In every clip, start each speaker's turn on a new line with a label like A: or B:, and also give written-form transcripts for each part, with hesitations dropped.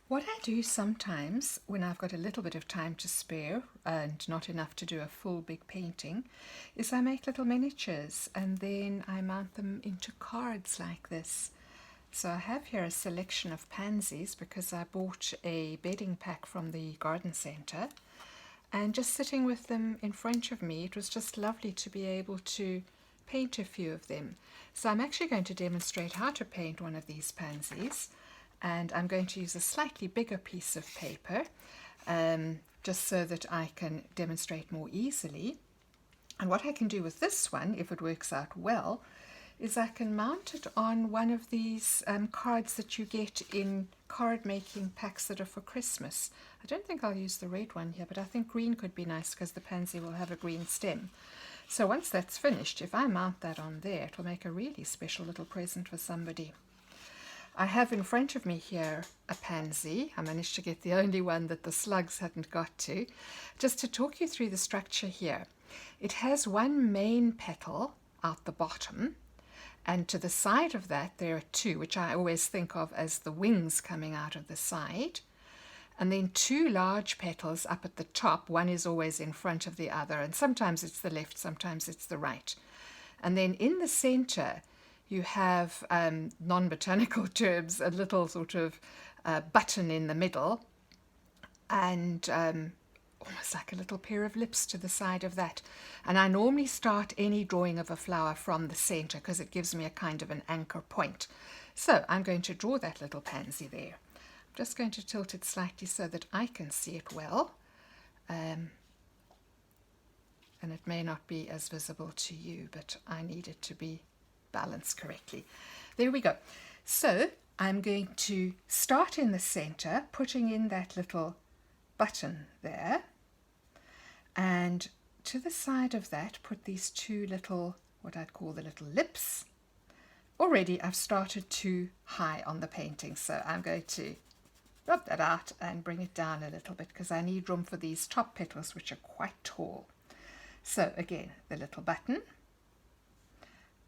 A: What I do sometimes when I've got a little bit of time to spare and not enough to do a full big painting is I make little miniatures and then I mount them into cards like this. So I have here a selection of pansies because I bought a bedding pack from the garden centre, and just sitting with them in front of me, it was just lovely to be able to paint a few of them. So I'm actually going to demonstrate how to paint one of these pansies, and I'm going to use a slightly bigger piece of paper just so that I can demonstrate more easily. And what I can do with this one, if it works out well, is I can mount it on one of these cards that you get in card making packs that are for Christmas. I don't think I'll use the red one here, but I think green could be nice because the pansy will have a green stem. So once that's finished, if I mount that on there, it will make a really special little present for somebody. I have in front of me here a pansy. I managed to get the only one that the slugs hadn't got to. Just to talk you through the structure here. It has one main petal out the bottom, and to the side of that there are two, which I always think of as the wings coming out of the side. And then two large petals up at the top. One is always in front of the other, and sometimes it's the left, sometimes it's the right. And then in the center you have, non-botanical terms, a little sort of button in the middle, and almost like a little pair of lips to the side of that. And I normally start any drawing of a flower from the center because it gives me a kind of an anchor point. So I'm going to draw that little pansy there. I'm just going to tilt it slightly so that I can see it well, and it may not be as visible to you, but I need it to be balanced correctly. There we go. So I'm going to start in the center, putting in that little button there, and to the side of that put these two little, what I'd call the little lips. Already I've started too high on the painting, so I'm going to rub that out and bring it down a little bit because I need room for these top petals, which are quite tall. So again, the little button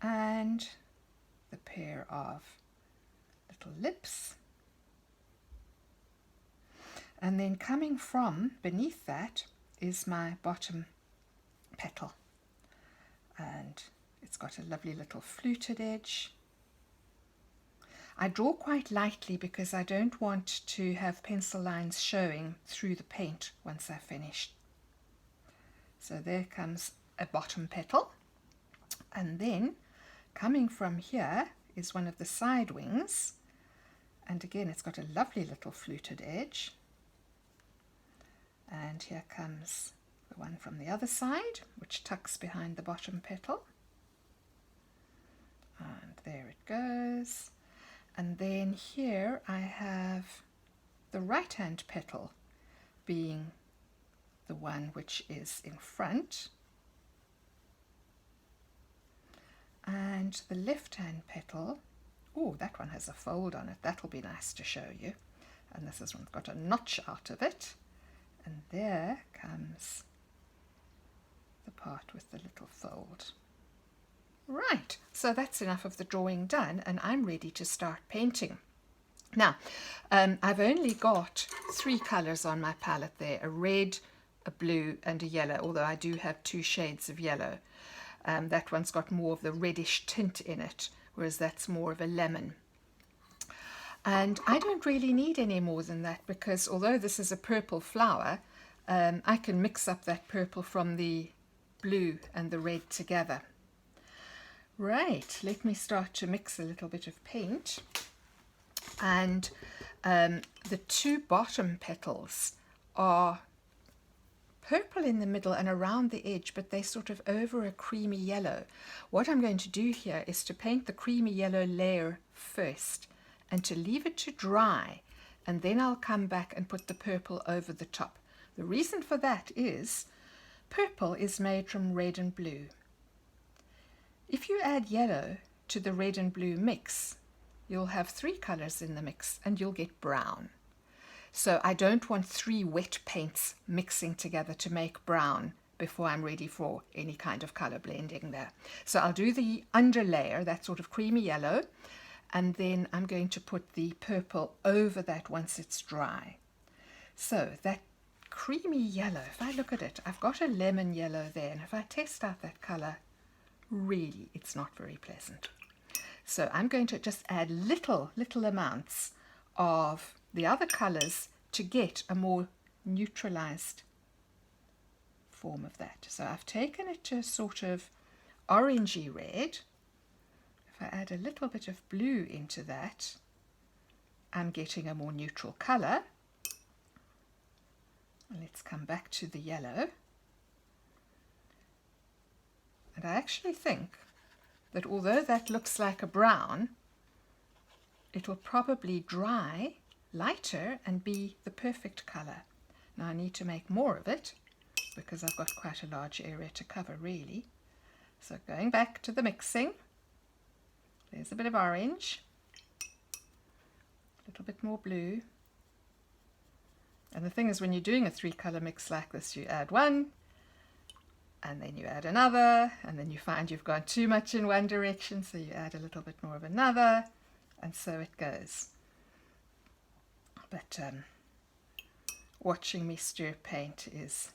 A: and the pair of little lips, and then coming from beneath that is my bottom petal, and it's got a lovely little fluted edge. I draw quite lightly because I don't want to have pencil lines showing through the paint once I've finished. So there comes a bottom petal, and then coming from here is one of the side wings, and again it's got a lovely little fluted edge. And here comes the one from the other side, which tucks behind the bottom petal, and there it goes. And then here I have the right hand petal being the one which is in front, and the left hand petal, oh, that one has a fold on it, that'll be nice to show you. And this one's got a notch out of it, and there comes the part with the little fold. Right, so that's enough of the drawing done, and I'm ready to start painting. Now, I've only got 3 colours on my palette there, a red, a blue and a yellow, although I do have 2 shades of yellow. That one's got more of the reddish tint in it, whereas that's more of a lemon. And I don't really need any more than that because although this is a purple flower, I can mix up that purple from the blue and the red together. Right, let me start to mix a little bit of paint. And the 2 bottom petals are purple in the middle and around the edge, but they're sort of over a creamy yellow. What I'm going to do here is to paint the creamy yellow layer first and to leave it to dry, and then I'll come back and put the purple over the top. The reason for that is purple is made from red and blue. If you add yellow to the red and blue mix, you'll have 3 colours in the mix and you'll get brown. So I don't want 3 wet paints mixing together to make brown before I'm ready for any kind of colour blending there. So I'll do the under layer, that sort of creamy yellow, and then I'm going to put the purple over that once it's dry. So that creamy yellow, if I look at it, I've got a lemon yellow there, and if I test out that colour, really it's not very pleasant. So I'm going to just add little amounts of the other colours to get a more neutralised form of that. So I've taken it to a sort of orangey red. If I add a little bit of blue into that, I'm getting a more neutral colour. Let's come back to the yellow. And I actually think that although that looks like a brown, it will probably dry lighter and be the perfect colour. Now I need to make more of it because I've got quite a large area to cover really. So going back to the mixing, there's a bit of orange, a little bit more blue. And the thing is, when you're doing a 3-colour mix like this, you add one, and then you add another, and then you find you've gone too much in one direction, so you add a little bit more of another, and so it goes. But watching me stir paint is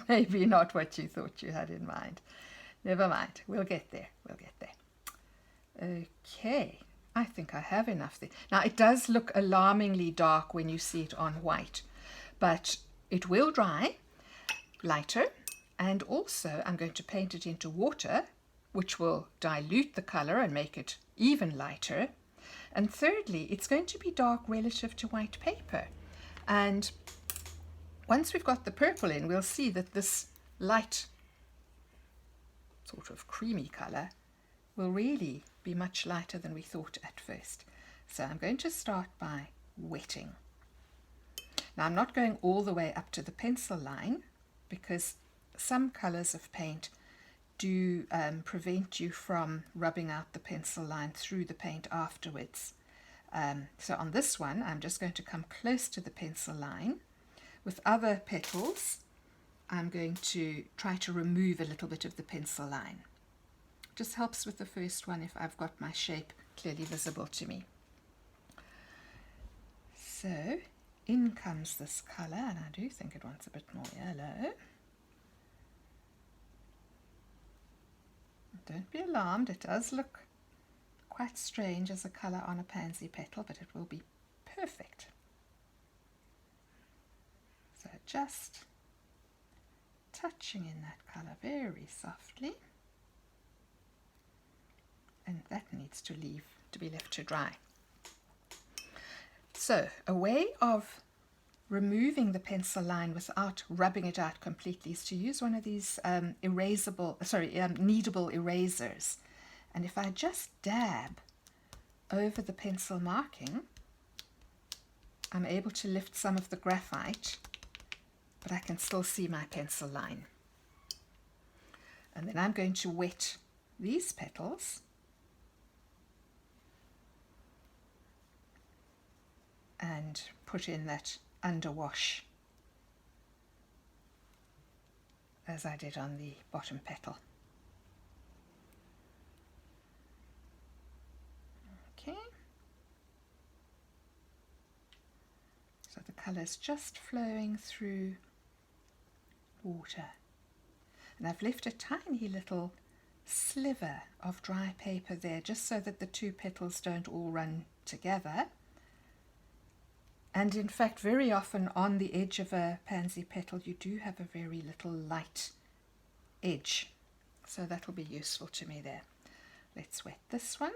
A: maybe not what you thought you had in mind. Never mind, we'll get there, we'll get there. Okay, I think I have enough there. Now it does look alarmingly dark when you see it on white, but it will dry lighter, and also I'm going to paint it into water, which will dilute the colour and make it even lighter. And thirdly, it's going to be dark relative to white paper. And once we've got the purple in, we'll see that this light sort of creamy colour will really be much lighter than we thought at first. So I'm going to start by wetting. Now I'm not going all the way up to the pencil line because some colours of paint do prevent you from rubbing out the pencil line through the paint afterwards. So on this one I'm just going to come close to the pencil line. With other petals I'm going to try to remove a little bit of the pencil line. Just helps with the first one if I've got my shape clearly visible to me. So in comes this colour, and I do think it wants a bit more yellow. Don't be alarmed, it does look quite strange as a colour on a pansy petal, but it will be perfect. So just touching in that colour very softly, and that needs to be left to dry. So a way of removing the pencil line without rubbing it out completely is to use one of these kneadable erasers. And if I just dab over the pencil marking, I'm able to lift some of the graphite, but I can still see my pencil line. And then I'm going to wet these petals and put in that underwash as I did on the bottom petal. Okay, so the colour is just flowing through water, and I've left a tiny little sliver of dry paper there just so that the two petals don't all run together. And in fact, very often on the edge of a pansy petal, you do have a very little light edge. So that will be useful to me there. Let's wet this one.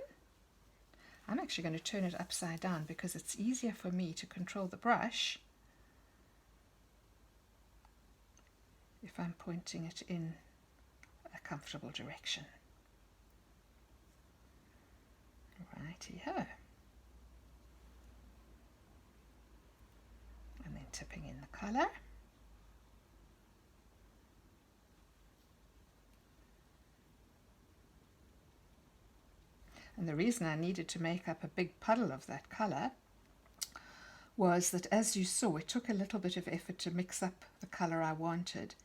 A: I'm actually going to turn it upside down because it's easier for me to control the brush if I'm pointing it in a comfortable direction. Righty-ho. And then tipping in the colour. And the reason I needed to make up a big puddle of that colour was that, as you saw, it took a little bit of effort to mix up the colour I wanted.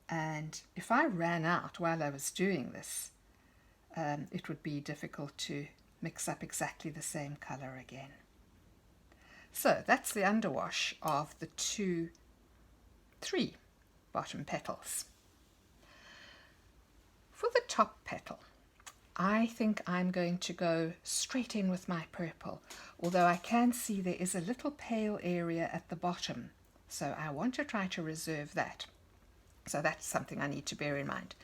A: And if I ran out while I was doing this, it would be difficult to mix up exactly the same colour again. So that's the underwash of the three bottom petals. For the top petal, I think I'm going to go straight in with my purple, although I can see there is a little pale area at the bottom, so I want to try to reserve that. So that's something I need to bear in mind.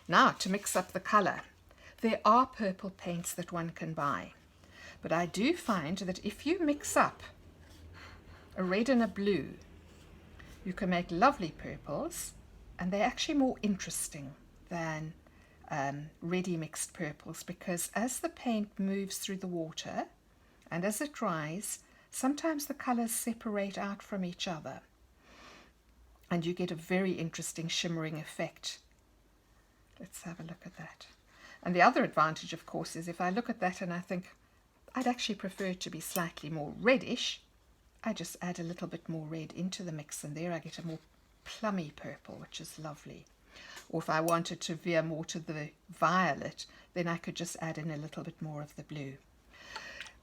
A: Now, to mix up the colour, there are purple paints that one can buy, but I do find that if you mix up a red and a blue, you can make lovely purples, and they're actually more interesting than ready mixed purples, because as the paint moves through the water and as it dries, sometimes the colours separate out from each other and you get a very interesting shimmering effect. Let's have a look at that. And the other advantage, of course, is if I look at that and I think I'd actually prefer it to be slightly more reddish, I just add a little bit more red into the mix, and there I get a more plummy purple, which is lovely. Or if I wanted to veer more to the violet, then I could just add in a little bit more of the blue.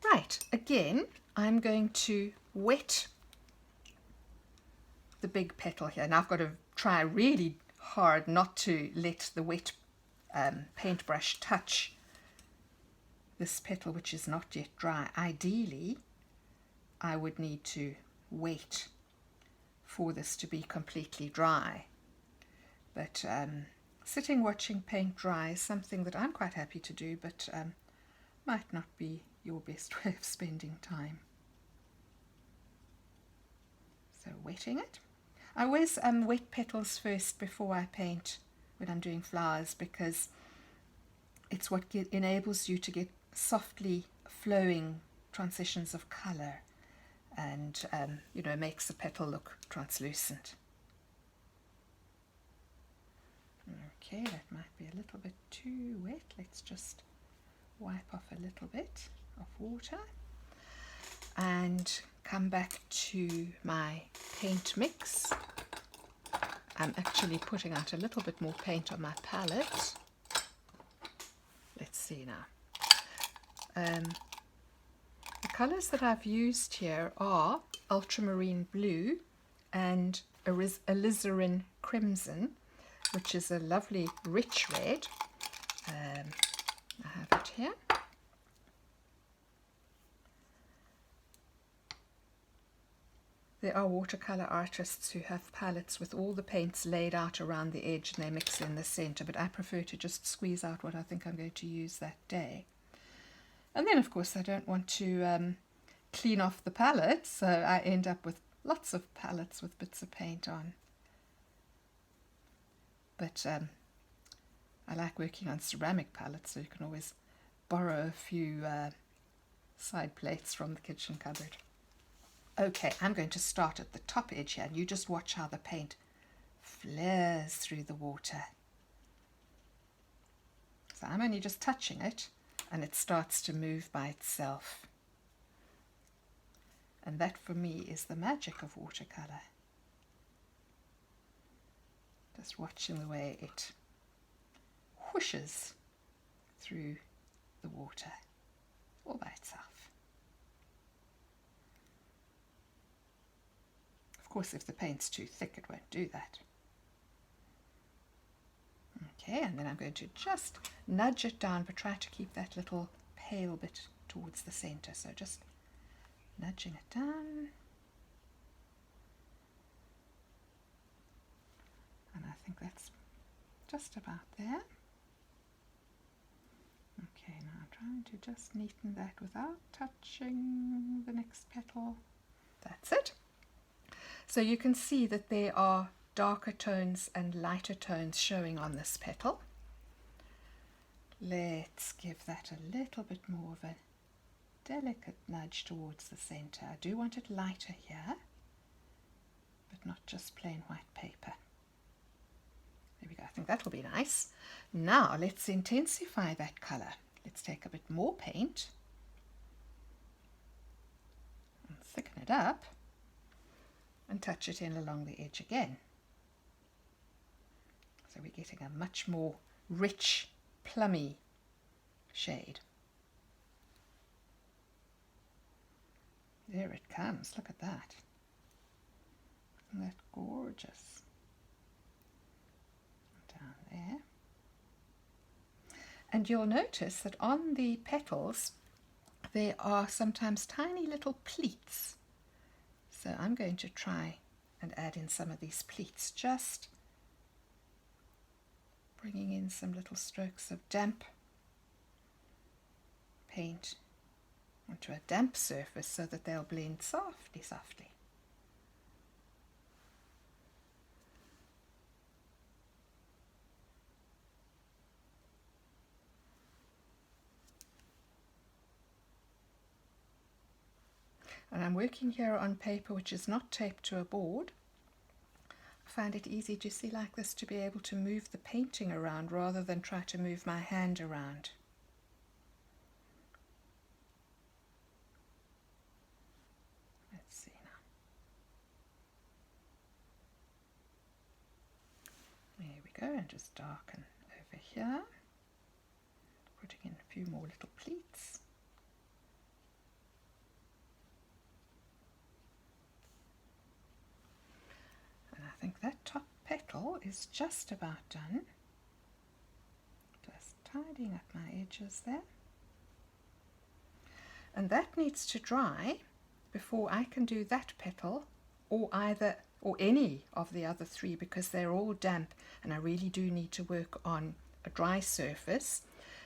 A: Right, again, I'm going to wet the big petal here. Now I've got to try really hard not to let the wet paintbrush touch this petal, which is not yet dry. Ideally, I would need to wait for this to be completely dry. But sitting watching paint dry is something that I'm quite happy to do, but might not be your best way of spending time. So wetting it. I always wet petals first before I paint when I'm doing flowers, because it's what enables you to get softly flowing transitions of colour, and you know, makes the petal look translucent. Okay, that might be a little bit too wet. Let's just wipe off a little bit of water and come back to my paint mix. I'm actually putting out a little bit more paint on my palette. Let's see now. The colours that I've used here are ultramarine blue and alizarin crimson, which is a lovely rich red. I have it here. There are watercolour artists who have palettes with all the paints laid out around the edge and they mix in the centre, but I prefer to just squeeze out what I think I'm going to use that day. And then, of course, I don't want to clean off the palette, so I end up with lots of palettes with bits of paint on. But I like working on ceramic palettes, so you can always borrow a few side plates from the kitchen cupboard. Okay, I'm going to start at the top edge here, and you just watch how the paint flares through the water. So I'm only just touching it, and it starts to move by itself. And that, for me, is the magic of watercolour. Just watching the way it whooshes through the water all by itself. Of course, if the paint's too thick, it won't do that. Okay, and then I'm going to just nudge it down, but try to keep that little pale bit towards the centre. So just nudging it down. And I think that's just about there. Okay, now I'm trying to just neaten that without touching the next petal. That's it. So you can see that there are darker tones and lighter tones showing on this petal. Let's give that a little bit more of a delicate nudge towards the centre. I do want it lighter here, but not just plain white paper. There we go. I think that will be nice. Now let's intensify that colour. Let's take a bit more paint and thicken it up and touch it in along the edge again. So we're getting a much more rich, plummy shade. There it comes, look at that. Isn't that gorgeous? Down there. And you'll notice that on the petals there are sometimes tiny little pleats. So I'm going to try and add in some of these pleats, just bringing in some little strokes of damp paint onto a damp surface so that they'll blend softly, softly. And I'm working here on paper which is not taped to a board. I find it easy, to see, like this, to be able to move the painting around rather than try to move my hand around. Let's see now. There we go, and just darken over here, putting in a few more little pleats. I think that top petal is just about done. Just tidying up my edges there. And that needs to dry before I can do that petal, or any of the other three, because they're all damp and I really do need to work on a dry surface.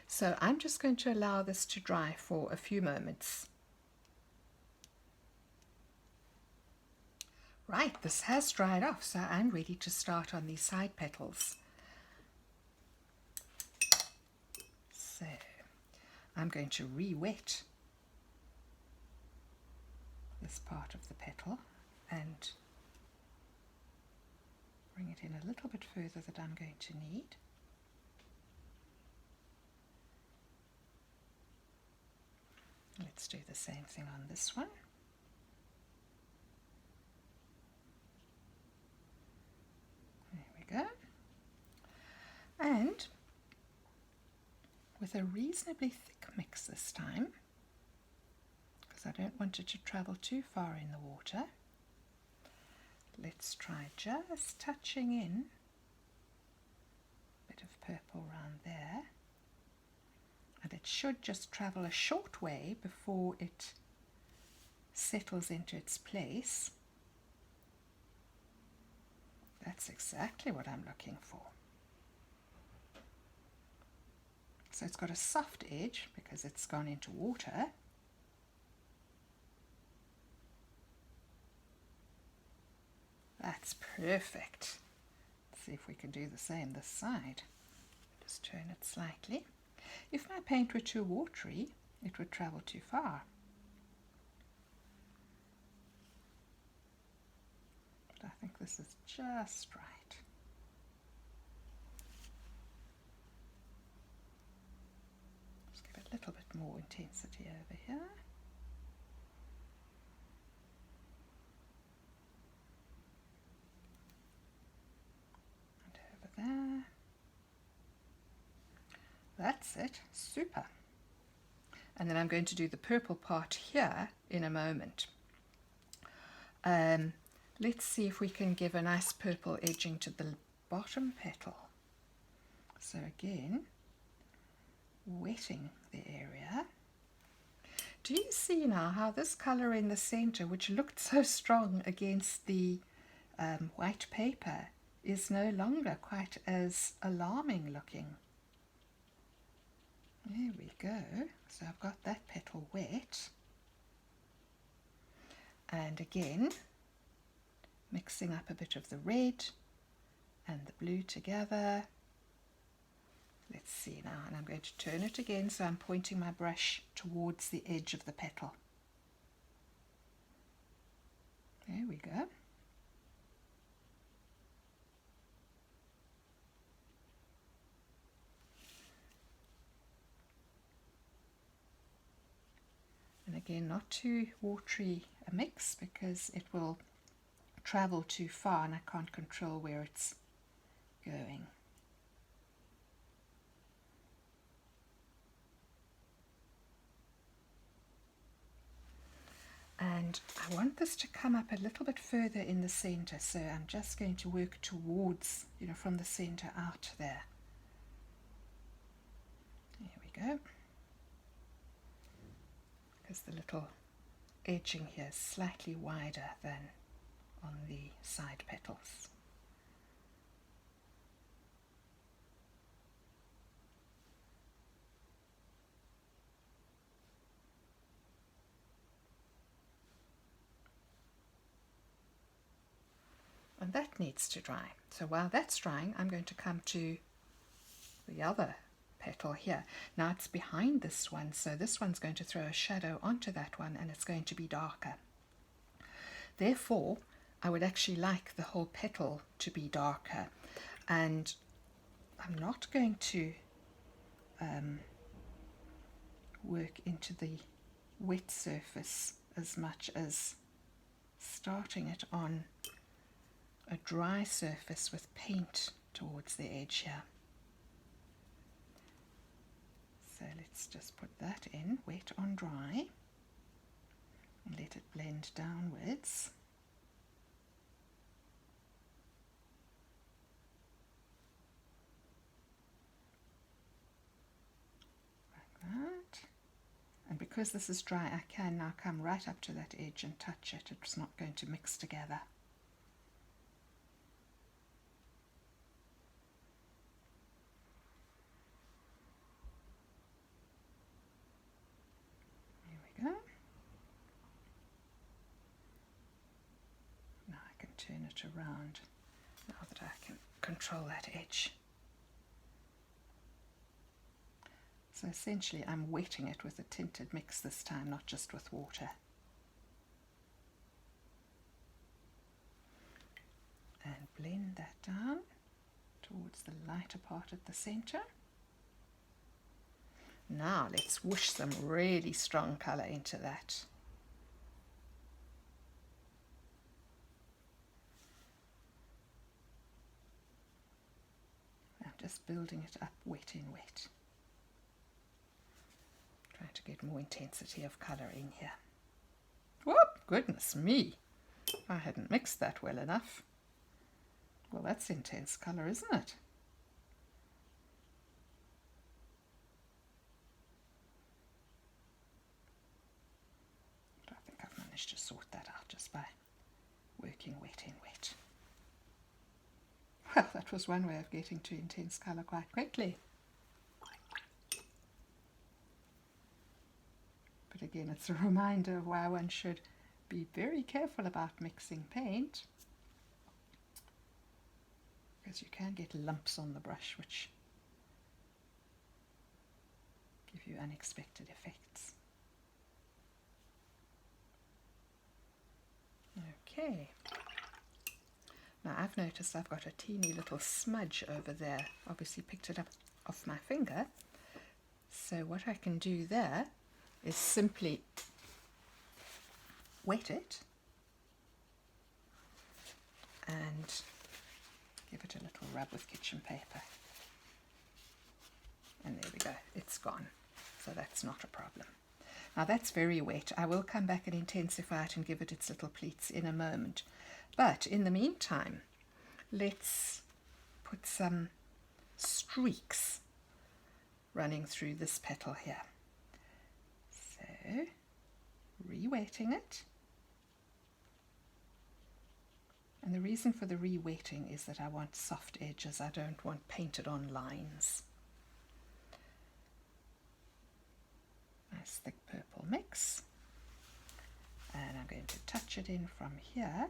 A: So I'm just going to allow this to dry for a few moments. Right, this has dried off, so I'm ready to start on these side petals. So I'm going to re-wet this part of the petal and bring it in a little bit further that I'm going to need. Let's do the same thing on this one. Go. And with a reasonably thick mix this time, because I don't want it to travel too far in the water, let's try just touching in a bit of purple around there, and it should just travel a short way before it settles into its place. That's exactly what I'm looking for. So it's got a soft edge because it's gone into water. That's perfect. Let's see if we can do the same this side. Just turn it slightly. If my paint were too watery, it would travel too far. I think this is just right. Just give it a little bit more intensity over here. And over there. That's it. Super. And then I'm going to do the purple part here in a moment. Let's see if we can give a nice purple edging to the bottom petal. So again, wetting the area. Do you see now how this colour in the centre, which looked so strong against the white paper, is no longer quite as alarming looking? There we go. So I've got that petal wet. And again, mixing up a bit of the red and the blue together. Let's see now, and I'm going to turn it again, so I'm pointing my brush towards the edge of the petal. There we go. And again, not too watery a mix because it will travel too far and I can't control where it's going. And I want this to come up a little bit further in the center, so I'm just going to work towards, from the center out there. There we go. Because the little edging here is slightly wider than on the side petals. And that needs to dry. So while that's drying, I'm going to come to the other petal here. Now it's behind this one, so this one's going to throw a shadow onto that one and it's going to be darker. Therefore, I would actually like the whole petal to be darker, and I'm not going to work into the wet surface as much as starting it on a dry surface with paint towards the edge here. So let's just put that in, wet on dry, and let it blend downwards. Like that. And because this is dry, I can now come right up to that edge and touch it. It's not going to mix together. Now I can turn it around now that I can control that edge. So essentially I'm wetting it with a tinted mix this time, not just with water. And blend that down towards the lighter part at the center. Now let's whoosh some really strong colour into that. I'm just building it up wet in wet. Trying to get more intensity of colour in here. Whoop! Goodness me! I hadn't mixed that well enough. Well, that's intense colour, isn't it? To sort that out just by working wet in wet. Well, that was one way of getting to intense colour quite quickly. But again, it's a reminder of why one should be very careful about mixing paint, because you can get lumps on the brush which give you unexpected effects. Okay, now I've noticed I've got a teeny little smudge over there. Obviously picked it up off my finger. So what I can do there is simply wet it and give it a little rub with kitchen paper. And there we go, it's gone. So that's not a problem. Now that's very wet. I will come back and intensify it and give it its little pleats in a moment. But in the meantime, let's put some streaks running through this petal here. So, re-wetting it. And the reason for the re-wetting is that I want soft edges. I don't want painted on lines. Nice thick purple mix, and I'm going to touch it in from here.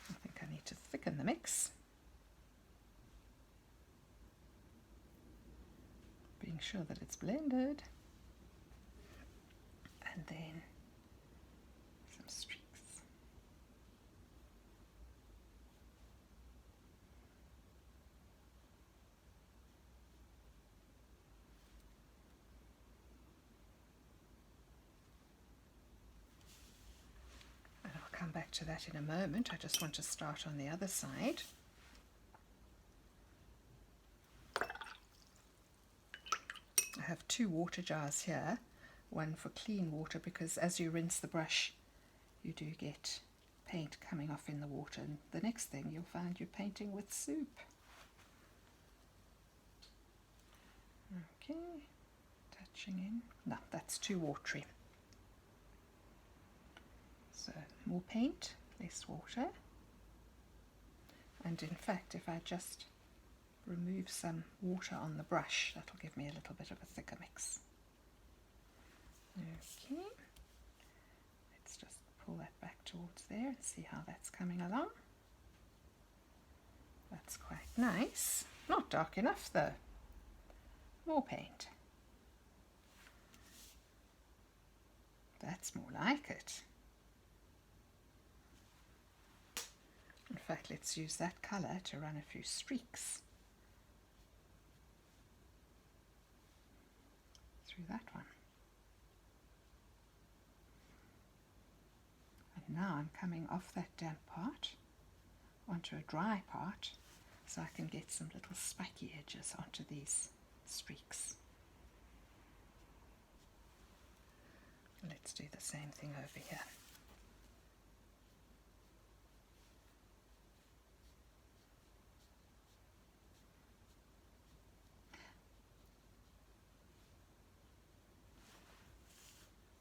A: I think I need to thicken the mix, being sure that it's blended, and then some streaks. Come back to that in a moment. I just want to start on the other side. I have have two water jars here, one for clean water, because as you rinse the brush you do get paint coming off in the water, and the next thing you'll find you're painting with soup. Okay, touching in. No, that's too watery. So more paint, less water. And in fact, if I just remove some water on the brush, that'll give me a little bit of a thicker mix. Okay, let's just pull that back towards there and see how that's coming along. That's quite nice. Not dark enough though. More paint. That's more like it. In fact, let's use that colour to run a few streaks through that one. And now I'm coming off that damp part onto a dry part, so I can get some little spiky edges onto these streaks. Let's do the same thing over here.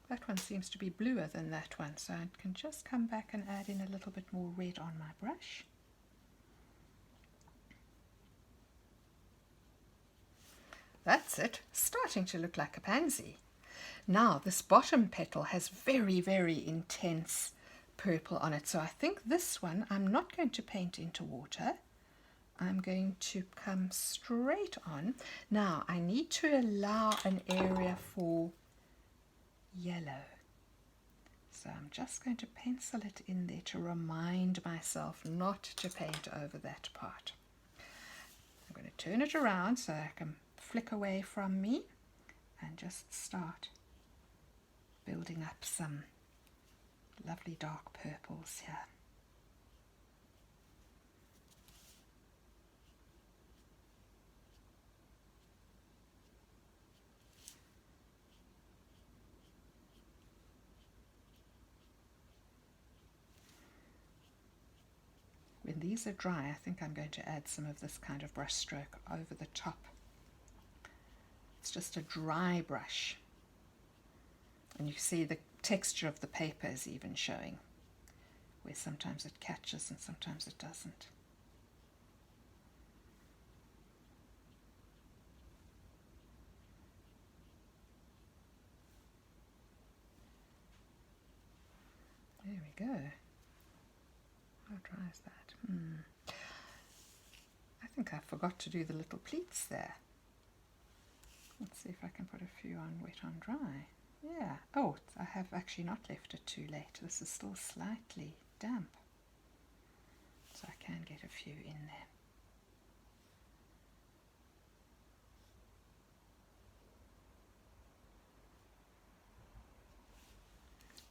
A: That one seems to be bluer than that one, so I can just come back and add in a little bit more red on my brush. That's it, starting to look like a pansy. Now this bottom petal has very, very intense purple on it, so I think this one I'm not going to paint into water. I'm going to come straight on. Now I need to allow an area for yellow, so I'm just going to pencil it in there to remind myself not to paint over that part. I'm going to turn it around so I can flick away from me and just start building up some lovely dark purples here. When these are dry, I think I'm going to add some of this kind of brush stroke over the top. It's just a dry brush. And you see the texture of the paper is even showing, where sometimes it catches and sometimes it doesn't. There we go. How dry is that? I think I forgot to do the little pleats there. Let's see if I can put a few on wet on dry. Yeah. Oh, I have actually not left it too late. This is still slightly damp, so I can get a few in there.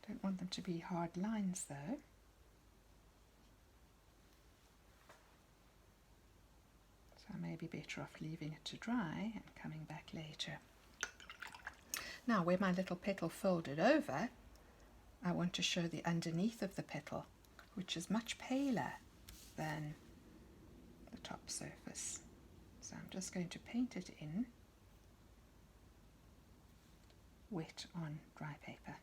A: Don't want them to be hard lines though. So I may be better off leaving it to dry and coming back later. Now where my little petal folded over, I want to show the underneath of the petal, which is much paler than the top surface. So I'm just going to paint it in wet on dry paper.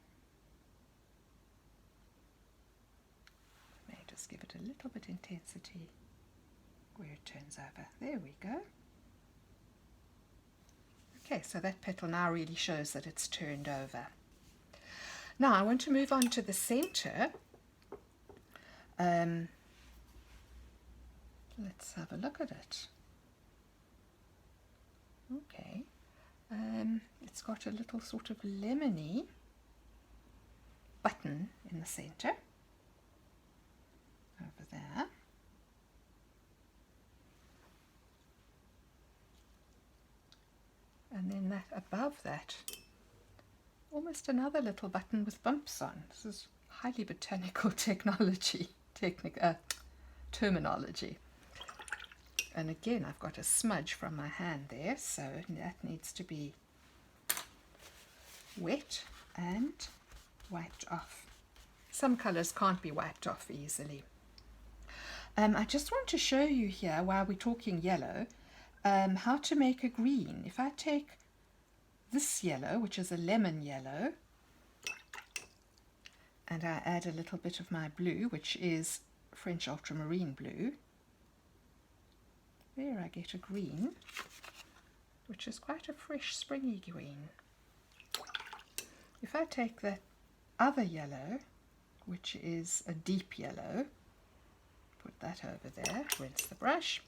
A: I may just give it a little bit intensity where it turns over. There we go. Okay, so that petal now really shows that it's turned over. Now I want to move on to the center. Let's have a look at it. Okay, it's got a little sort of lemony button in the center over there. And then that above that, almost another little button with bumps on. This is highly botanical terminology. And again, I've got a smudge from my hand there, so that needs to be wet and wiped off. Some colours can't be wiped off easily. I just want to show you here, while we're talking yellow, how to make a green. If I take this yellow, which is a lemon yellow, and I add a little bit of my blue, which is French ultramarine blue, there I get a green, which is quite a fresh springy green. If I take that other yellow, which is a deep yellow, put that over there, rinse the brush,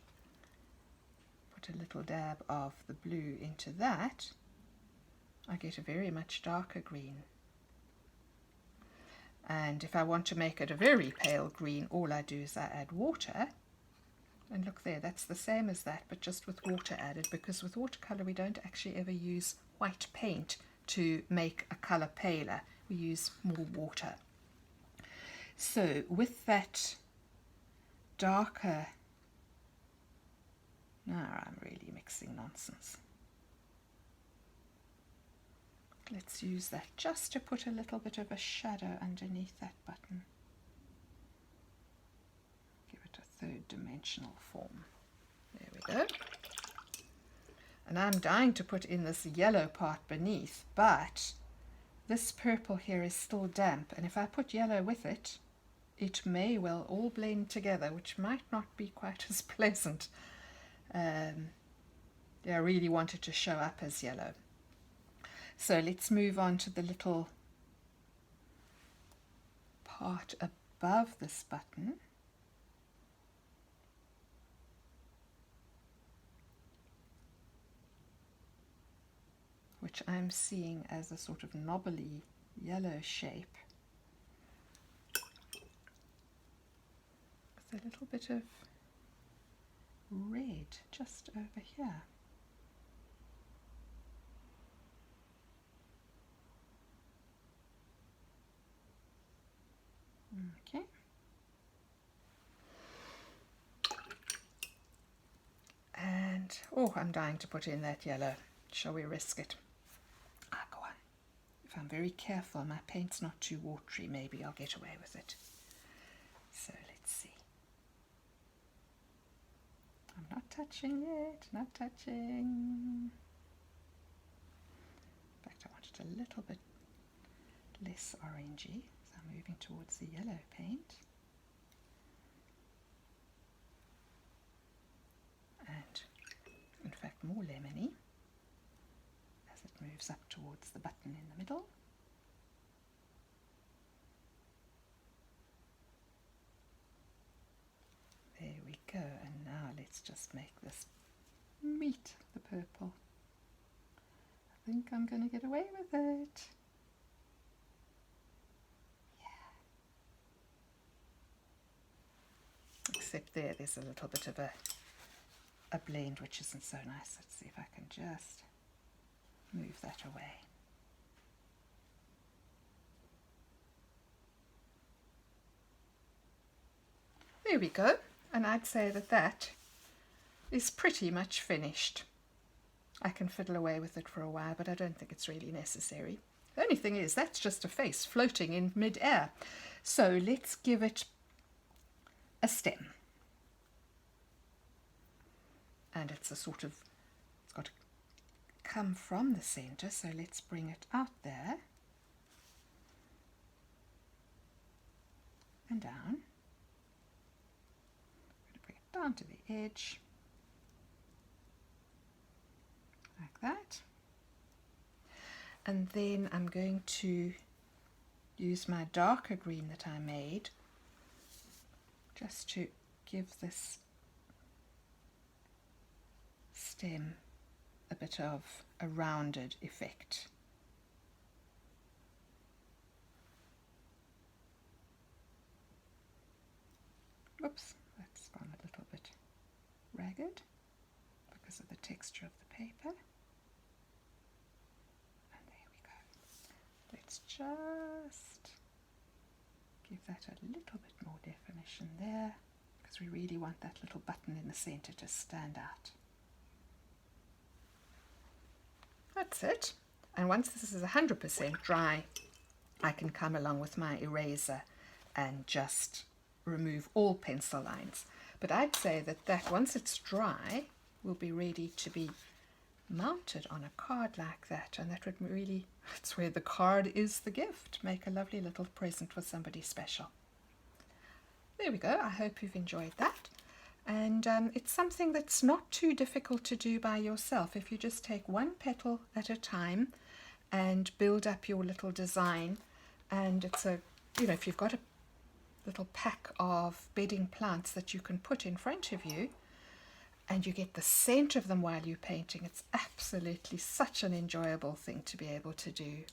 A: put a little dab of the blue into that, I get a very much darker green. And if I want to make it a very pale green, all I do is I add water. And look there, that's the same as that, but just with water added, because with watercolour we don't actually ever use white paint to make a colour paler. We use more water. So with that darker, now I'm really mixing nonsense. Let's use that just to put a little bit of a shadow underneath that button. Give it a third dimensional form. There we go. And I'm dying to put in this yellow part beneath, but this purple here is still damp, and if I put yellow with it, it may well all blend together, which might not be quite as pleasant. I really want it to show up as yellow. So let's move on to the little part above this button. Which I'm seeing as a sort of knobbly yellow shape. With a little bit of red just over here. Okay. And, oh, I'm dying to put in that yellow. Shall we risk it? Ah, go on. If I'm very careful, my paint's not too watery, maybe I'll get away with it. So let's see. I'm not touching it, not touching. In fact, I want it a little bit less orangey. I'm moving towards the yellow paint, and in fact more lemony as it moves up towards the button in the middle. There we go, and now let's just make this meet the purple. I think I'm going to get away with it. Except there's a little bit of a blend which isn't so nice. Let's see if I can just move that away. There we go, and I'd say that that is pretty much finished. I can fiddle away with it for a while, but I don't think it's really necessary. The only thing is, that's just a face floating in mid-air. So let's give it a stem. And it's a sort of, it's got to come from the center, so let's bring it out there and down. I'm going to bring it down to the edge, like that. And then I'm going to use my darker green that I made just to give this stem a bit of a rounded effect. Oops, that's gone a little bit ragged because of the texture of the paper. And there we go. Let's just give that a little bit more definition there, because we really want that little button in the center to stand out. That's it. And once this is 100% dry, I can come along with my eraser and just remove all pencil lines. But I'd say that once it's dry, will be ready to be mounted on a card like that, and that would really, that's where the card is the gift. Make a lovely little present for somebody special. There we go. I hope you've enjoyed that. And it's something that's not too difficult to do by yourself. If you just take one petal at a time and build up your little design, and it's a, you know, if you've got a little pack of bedding plants that you can put in front of you and you get the scent of them while you're painting, it's absolutely such an enjoyable thing to be able to do.